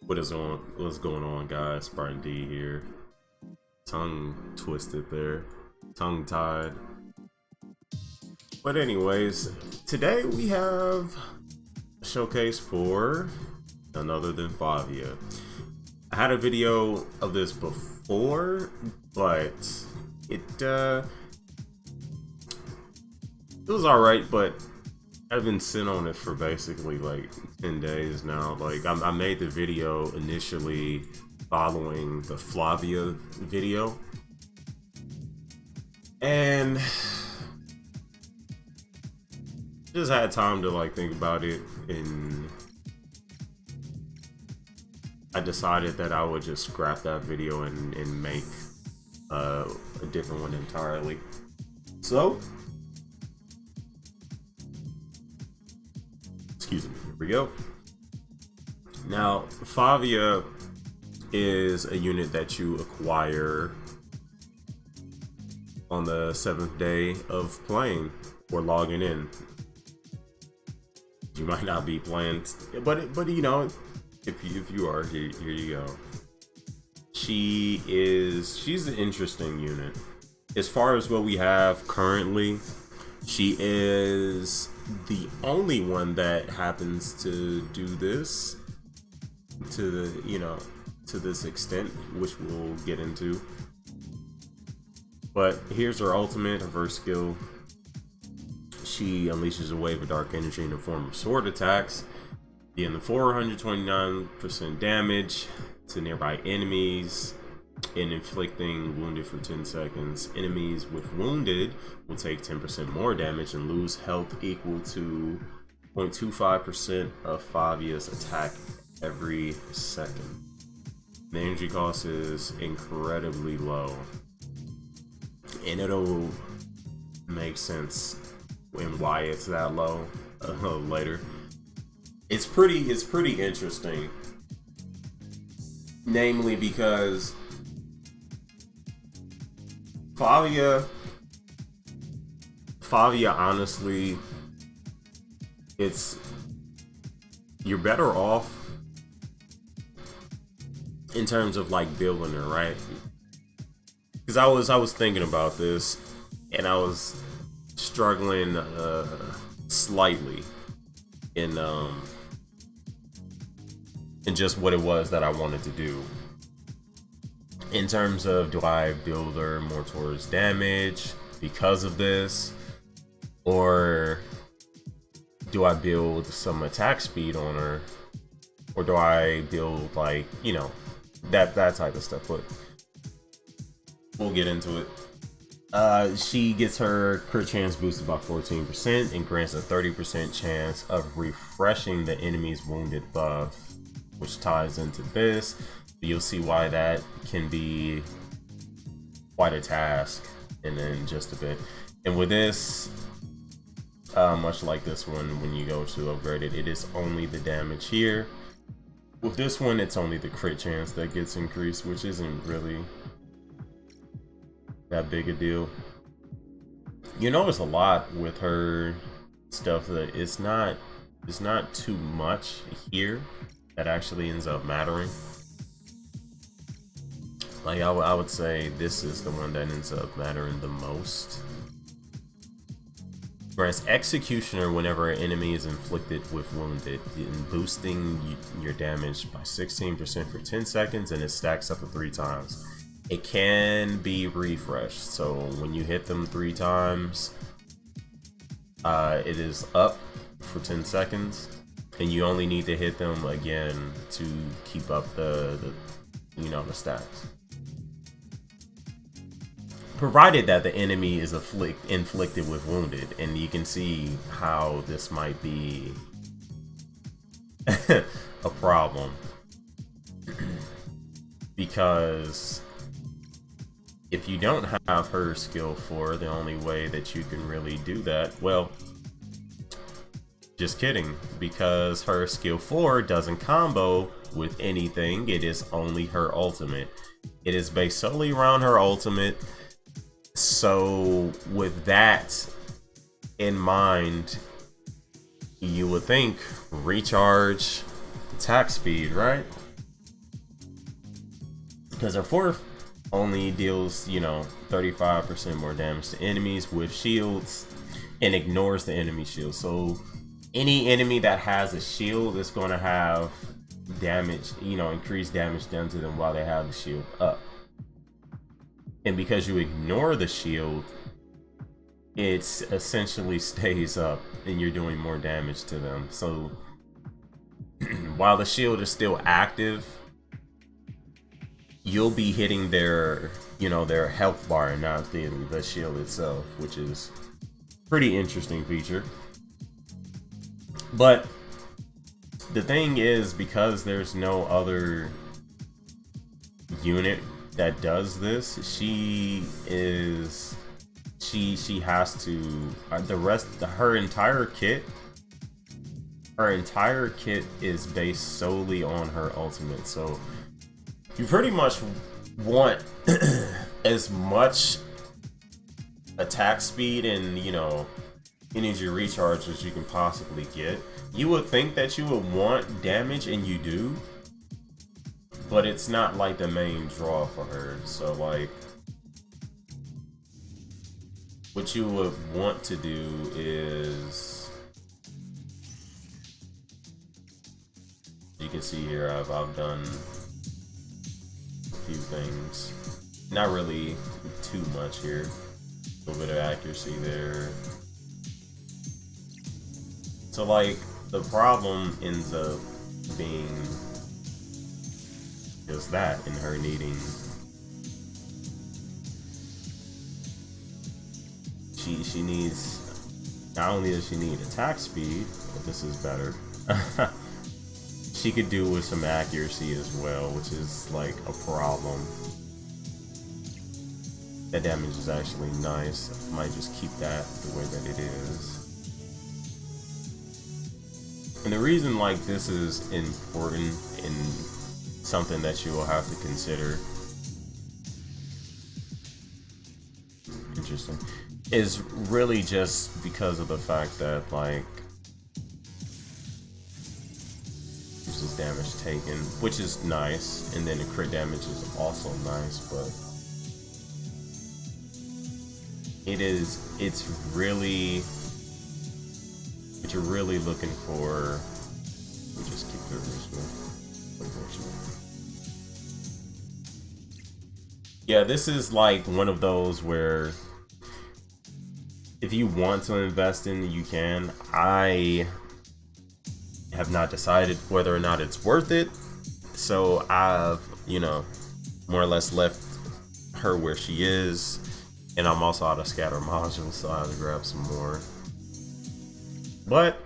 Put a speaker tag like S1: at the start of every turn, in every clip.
S1: What's going on, guys? Spartan D here. Tongue twisted there, tongue tied. But anyways, today we have a showcase for none other than Favia. I had a video of this before, but it was alright, but I've been sitting on it for basically like 10 days now. Like I made the video initially following the Flavia video, and just had time to like think about it, and I decided that I would just scrap that video and make a different one entirely. So excuse me, here we go. Now, Favia is a unit that you acquire on the 7th day of playing or logging in. You might not be playing, but you know, if you are, here you go. She's an interesting unit. As far as what we have currently, she is the only one that happens to do this to to this extent, which we'll get into. But here's her ultimate, her first skill. She unleashes a wave of dark energy in the form of sword attacks, dealing 429% damage to nearby enemies and inflicting wounded for 10 seconds. Enemies with wounded will take 10% more damage and lose health equal to 0.25% of Favia's attack every second. The energy cost is incredibly low, and it'll make sense and why it's that low later. It's pretty interesting, namely because Favia honestly, you're better off in terms of like building her, right? Because I was thinking about this, and I was struggling slightly in just what it was that I wanted to do. In terms of, do I build her more towards damage because of this, or do I build some attack speed on her, or do I build like, you know, that type of stuff? But we'll get into it. She gets her crit chance boosted by 14% and grants a 30% chance of refreshing the enemy's wounded buff, which ties into this. You'll see why that can be quite a task in just a bit. And with this, much like this one, when you go to upgrade it, it is only the damage here. With this one, it's only the crit chance that gets increased, which isn't really that big a deal. You notice a lot with her stuff that it's not too much here that actually ends up mattering. Like I would say this is the one that ends up mattering the most. Whereas Executioner, whenever an enemy is inflicted with wounded, boosting your damage by 16% for 10 seconds, and it stacks up to 3 times. It can be refreshed, so when you hit them 3 times, it is up for 10 seconds, and you only need to hit them again to keep up the stats. Provided that the enemy is inflicted with wounded, and you can see how this might be a problem. Because if you don't have her skill 4, the only way that you can really do that, well, just kidding, because her skill 4 doesn't combo with anything. It is only her ultimate. It is based solely around her ultimate. So with that in mind, you would think recharge attack speed, right? because her fourth only deals, you know, 35% more damage to enemies with shields and ignores the enemy shield. So any enemy that has a shield is going to have damage, you know, increased damage done to them while they have the shield up. And because you ignore the shield, it essentially stays up and you're doing more damage to them. So while the shield is still active, you'll be hitting their, you know, their health bar and not the shield itself, which is pretty interesting feature. But the thing is, because there's no other unit that does this, she has to, her entire kit is based solely on her ultimate. So you pretty much want as much attack speed and, you know, energy recharge as you can possibly get. You would think that you would want damage, and you do, but it's not like the main draw for her. So like, what you would want to do is, you can see here, I've done a few things. Not really too much here. A little bit of accuracy there. So like, the problem ends up being just that, in her needing, she needs, not only does she need attack speed, but this is better. She could do with some accuracy as well, which is like a problem. That damage is actually nice. I might just keep that the way that it is. And the reason like this is important and something that you will have to consider, interesting, is really just because of the fact that like, this is damage taken, which is nice, and then the crit damage is also nice, but it's really, what you're really looking for. We just keep the original, unfortunately. Yeah, this is like one of those where if you want to invest in, you can. I have not decided whether or not it's worth it, so I've, you know, more or less left her where she is, and I'm also out of scatter modules, so I have to grab some more. But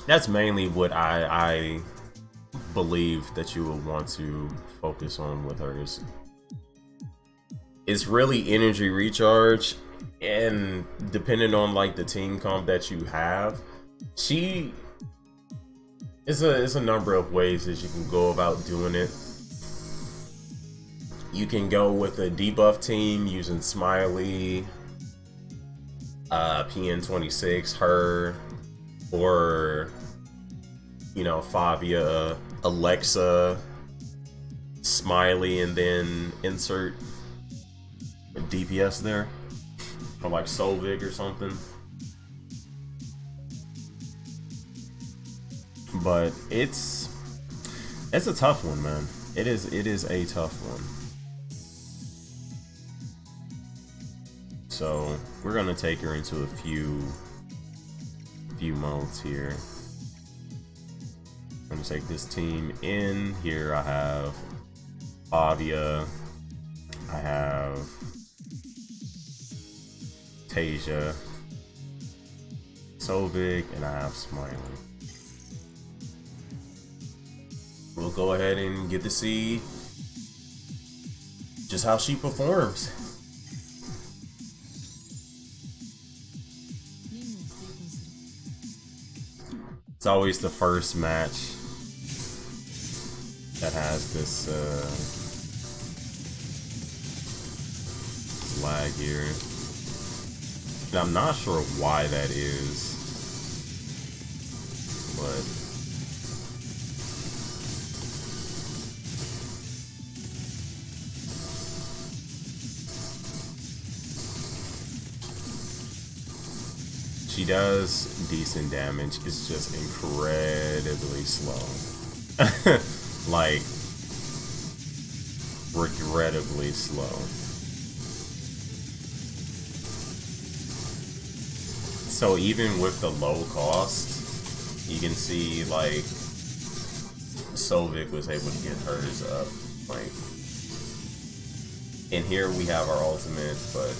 S1: that's mainly what I believe that you will want to focus on with hers. It's really energy recharge, and depending on like the team comp that you have, she is a number of ways that you can go about doing it. You can go with a debuff team using Smiley, PN26, her, or, you know, Favia, Alexa, Smiley, and then insert a DPS there, or like Solvig or something. But it's a tough one, man. It is a tough one. So we're gonna take her into a few modes here. I'm gonna take this team in. Here I have Favia, I have Tasia, Solvig, and I have Smiley. We'll go ahead and get to see just how she performs. It's always the first match that has this lag here. And I'm not sure why that is, but She does decent damage. It's just incredibly slow. Like, regrettably slow. So even with the low cost, you can see like Sovik was able to get hers up. Like, and here we have our ultimate, but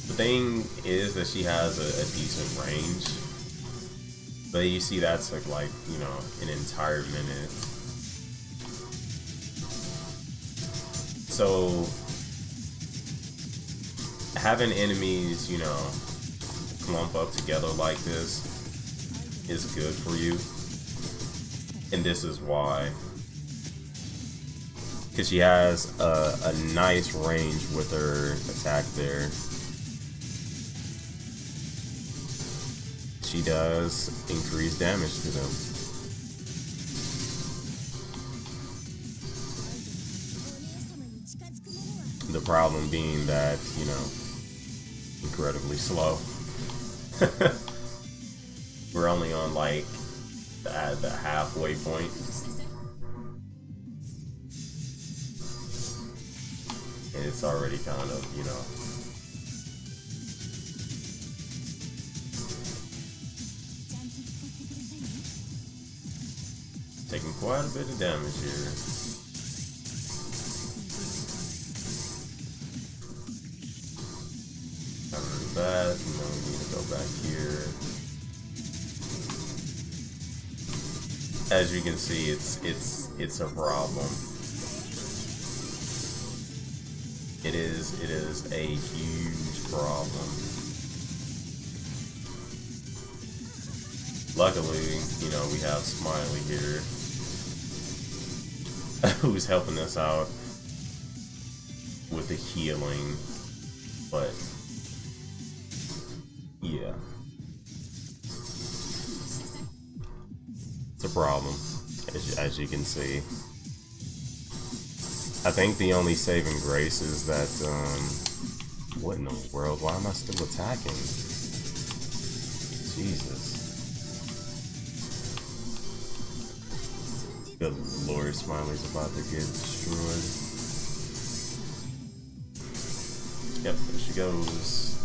S1: the thing is that she has a decent range. But you see that's like, you know, an entire minute. So having enemies, you know, clump up together like this is good for you. And this is why. Because she has a nice range with her attack there. She does increase damage to them. The problem being that, you know, incredibly slow. We're only on like the halfway point. And it's already kind of, you know, taking quite a bit of damage here. Not really bad. You know, we need to go back here. As you can see, it's a problem. It is a huge problem. Luckily, you know, we have Smiley here who's helping us out with the healing, but yeah, it's a problem, as you can see. I think the only saving grace is that, what in the world? Why am I still attacking? Jesus. Good Lord, Smiley's about to get destroyed. Yep, there she goes.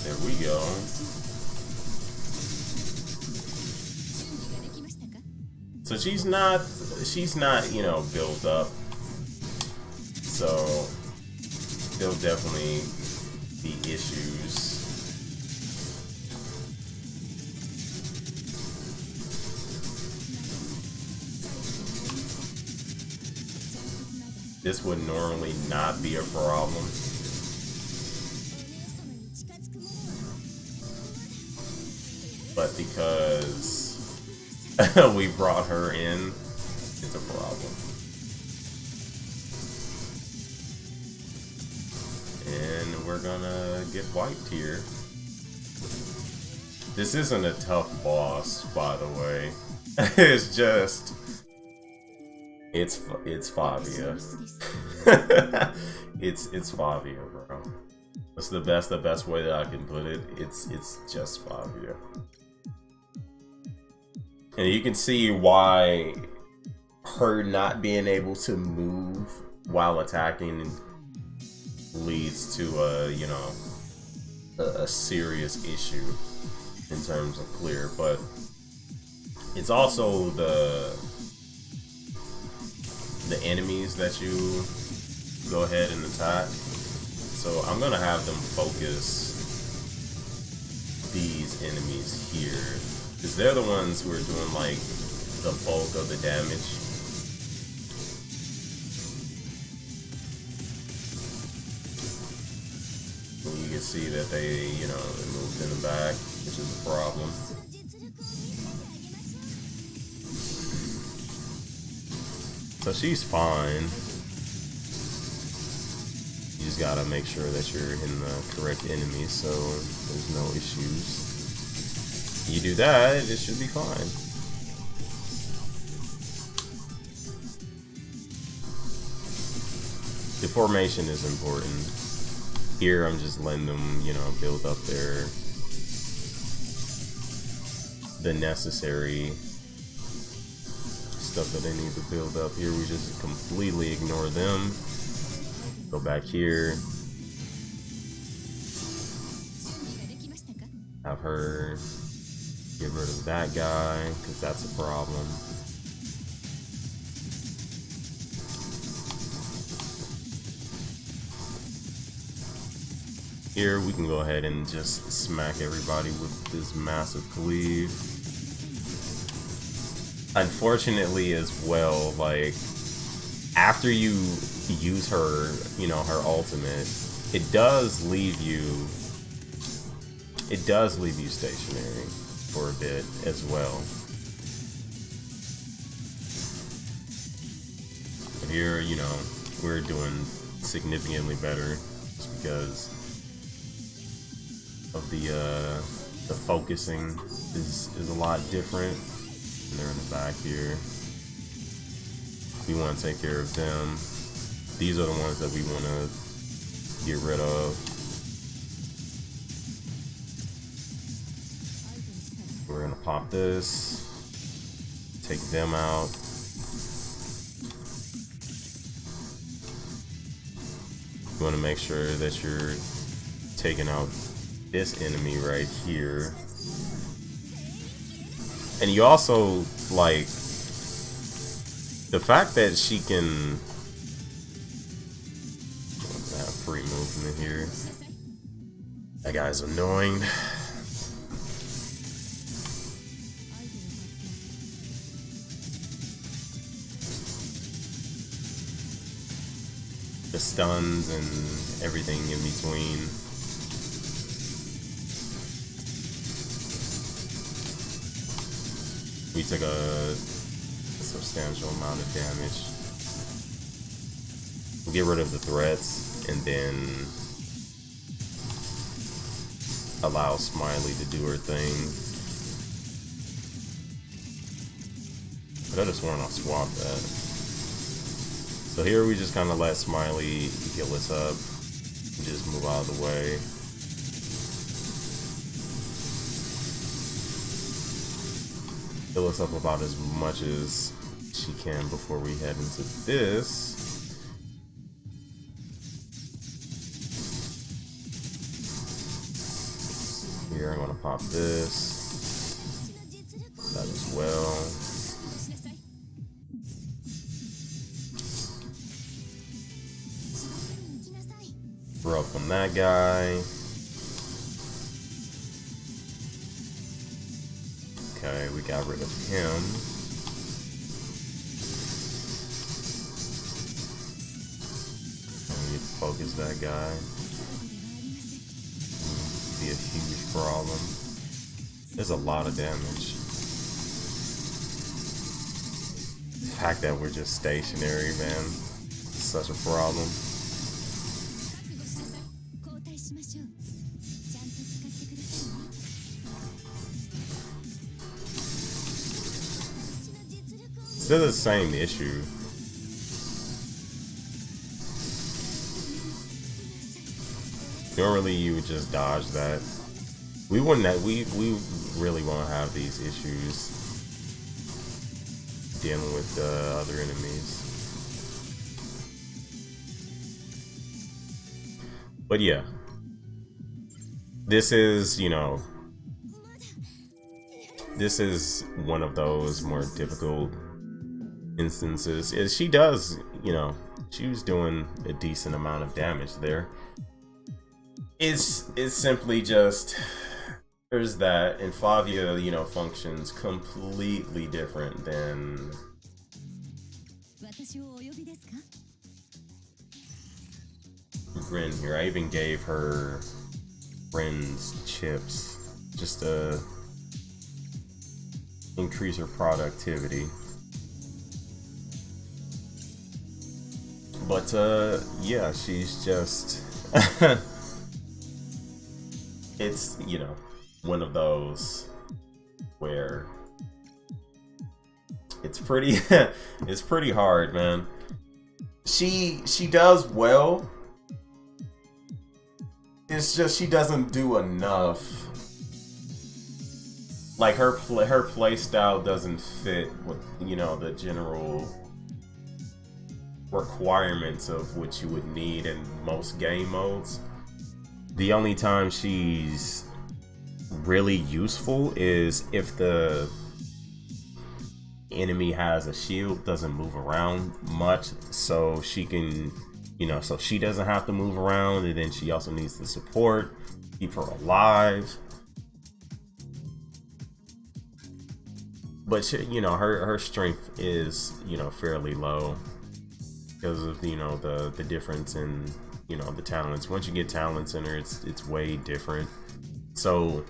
S1: There we go. So she's not, you know, built up. So there'll definitely be issues. This would normally not be a problem. But because we brought her in, it's a problem. And we're gonna get wiped here. This isn't a tough boss, by the way. It's just... It's Favia. it's Favia, bro. That's the best way that I can put it. It's just Favia. And you can see why her not being able to move while attacking leads to a serious issue in terms of clear. But it's also the enemies that you go ahead and attack. So I'm gonna have them focus these enemies here, because they're the ones who are doing like the bulk of the damage. And you can see that they, they moved in the back, which is a problem. So she's fine. You just gotta make sure that you're in the correct enemy so there's no issues. You do that, it should be fine. The formation is important. Here I'm just letting them, you know, build up the necessary stuff that they need to build up. Here we just completely ignore them. Go back here. Have her get rid of that guy, because that's a problem. Here we can go ahead and just smack everybody with this massive cleave. Unfortunately as well, like, after you use her, you know, her ultimate, it does leave you stationary for a bit as well. But here, you know, we're doing significantly better just because of the focusing is a lot different. And they're in the back here. We want to take care of them. These are the ones that we want to get rid of. We're gonna pop this, take them out. You want to make sure that you're taking out this enemy right here. And you also, like, the fact that she can have free movement here. That guy's annoying. The stuns and everything in between. We took a substantial amount of damage. We'll get rid of the threats and then allow Smiley to do her thing. But I just want to swap that. So here we just kind of let Smiley heal us up and just move out of the way. Heal us up about as much as she can before we head into this. Here I'm gonna pop this. That as well. Throw up on that guy. Okay, we got rid of him. We need to focus that guy. Be a huge problem. There's a lot of damage. The fact that we're just stationary, man, it's such a problem. Still the same issue. Normally you would just dodge that. We wouldn't have, we really won't have these issues dealing with other enemies. But yeah, this is, you know, this is one of those more difficult instances. She does, you know, she was doing a decent amount of damage there. It's simply just, there's that, and Favia, you know, functions completely different than Grin here. I even gave her friends chips just to increase her productivity. But yeah, she's just it's, you know, one of those where it's pretty it's pretty hard, man. she does well. It's just she doesn't do enough. Like her play style doesn't fit with, you know, the general requirements of what you would need in most game modes. The only time she's really useful is if the enemy has a shield, doesn't move around much, so she can, you know, so she doesn't have to move around, and then she also needs the support, keep her alive. But she, you know, her strength is, you know, fairly low because of, you know, the difference in, you know, the talents. Once you get talents in her, it's way different. So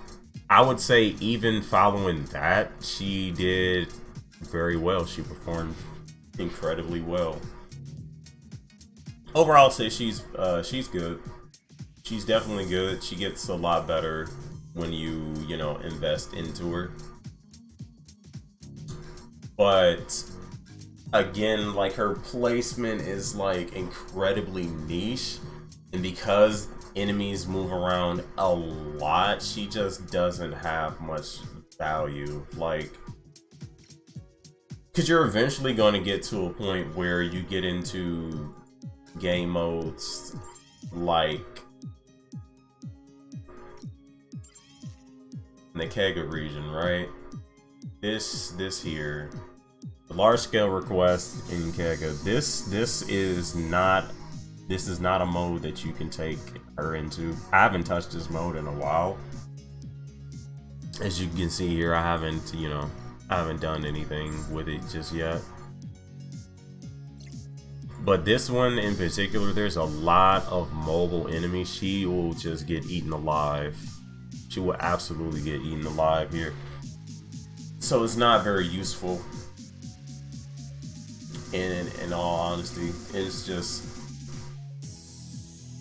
S1: I would say even following that, she did very well. She performed incredibly well. Overall, I'll say she's good. She's definitely good. She gets a lot better when you know, invest into her. But again, like, her placement is like incredibly niche, and because enemies move around a lot, she just doesn't have much value. Like, because you're eventually going to get to a point where you get into game modes like the Kega region, right? This here, the large scale request in Kega. This is not a mode that you can take her into. I haven't touched this mode in a while. As you can see here, I haven't, you know, I haven't done anything with it just yet. But this one in particular, there's a lot of mobile enemies. She will just get eaten alive. She will absolutely get eaten alive here. So it's not very useful. In all honesty, it's just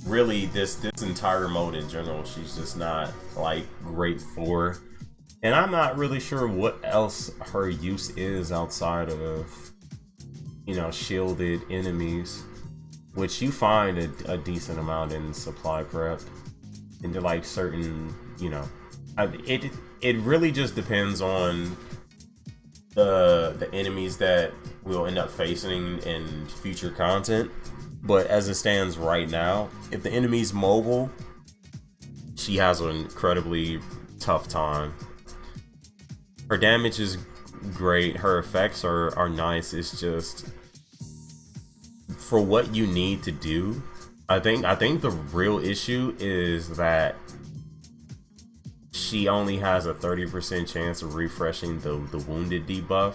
S1: really this entire mode in general, she's just not like great for. And I'm not really sure what else her use is outside of, you know, shielded enemies, which you find a decent amount in supply prep. Into like certain, you know, it really just depends on the enemies that we'll end up facing in future content. But as it stands right now, if the enemy's mobile, she has an incredibly tough time. Her damage is great, her effects are nice. It's just, for what you need to do, I think the real issue is that she only has a 30% chance of refreshing the wounded debuff.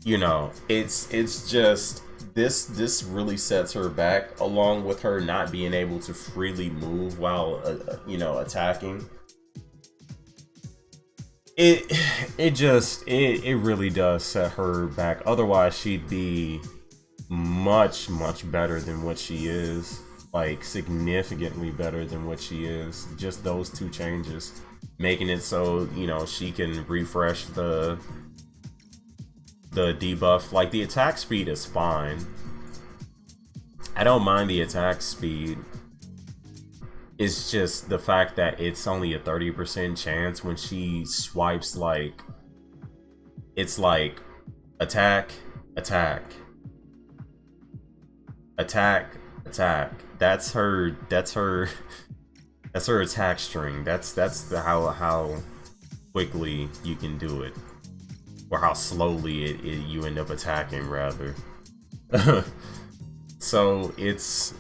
S1: You know, it's just this really sets her back, along with her not being able to freely move while you know, attacking. It really does set her back. Otherwise, she'd be much better than what she is. Like, significantly better than what she is. Just those two changes, making it so, you know, she can refresh the debuff. Like, the attack speed is fine. I don't mind the attack speed. It's just the fact that it's only a 30% chance when she swipes. Like, it's like attack, attack, attack, attack. That's her attack string. That's how quickly you can do it, or how slowly you end up attacking, rather. So it's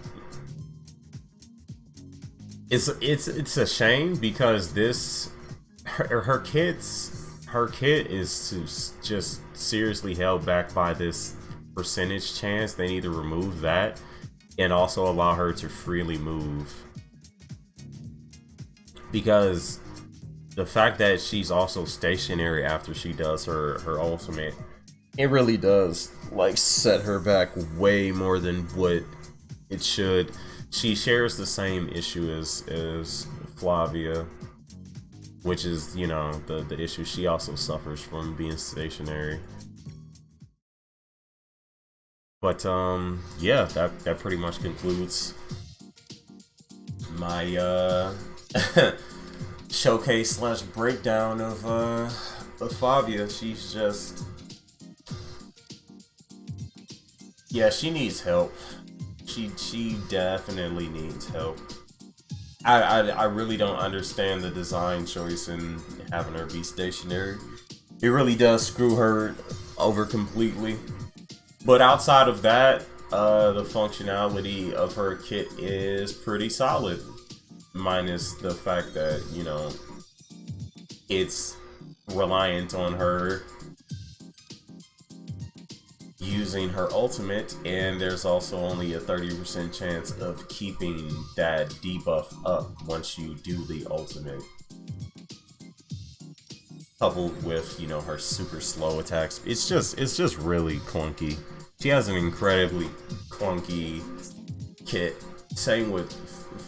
S1: a shame, because this her kit is just seriously held back by this percentage chance. They need to remove that and also allow her to freely move, because the fact that she's also stationary after she does her ultimate, it really does like set her back way more than what it should. She shares the same issue as Flavia, which is, you know, the issue she also suffers from being stationary. But yeah, that pretty much concludes my showcase slash breakdown of Favia. She's just, yeah, she needs help. She definitely needs help. I really don't understand the design choice in having her be stationary. It really does screw her over completely. But outside of that, the functionality of her kit is pretty solid. Minus the fact that, you know, it's reliant on her using her ultimate, and there's also only a 30% chance of keeping that debuff up once you do the ultimate. Coupled with, you know, her super slow attacks, it's just really clunky. She has an incredibly clunky kit. Same with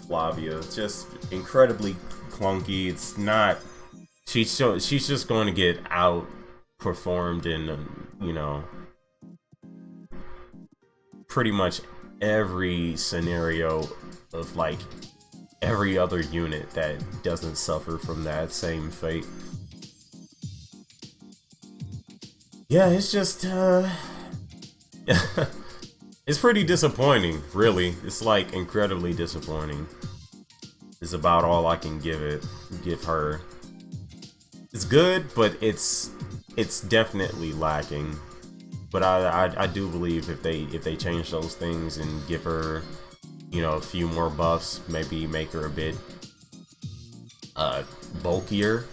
S1: Flavia, just incredibly clunky. It's not. She's just going to get outperformed in, you know, pretty much every scenario of like every other unit that doesn't suffer from that same fate. Yeah, it's just it's pretty disappointing, really. It's like incredibly disappointing. It's about all I can give her. It's good, but it's definitely lacking. But I do believe if they change those things and give her, you know, a few more buffs, maybe make her a bit bulkier,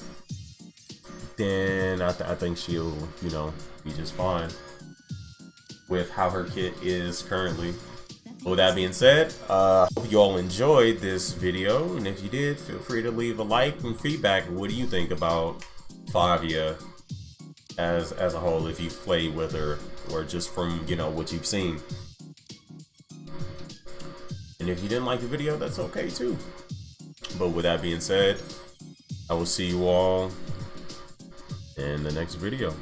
S1: then I think she'll, you know, be just fine with how her kit is currently. With that being said, hope you all enjoyed this video, and if you did, feel free to leave a like and feedback. What do you think about Favia as a whole, if you've played with her or just from, you know, what you've seen? And if you didn't like the video, that's okay too. But with that being said, I will see you all in the next video.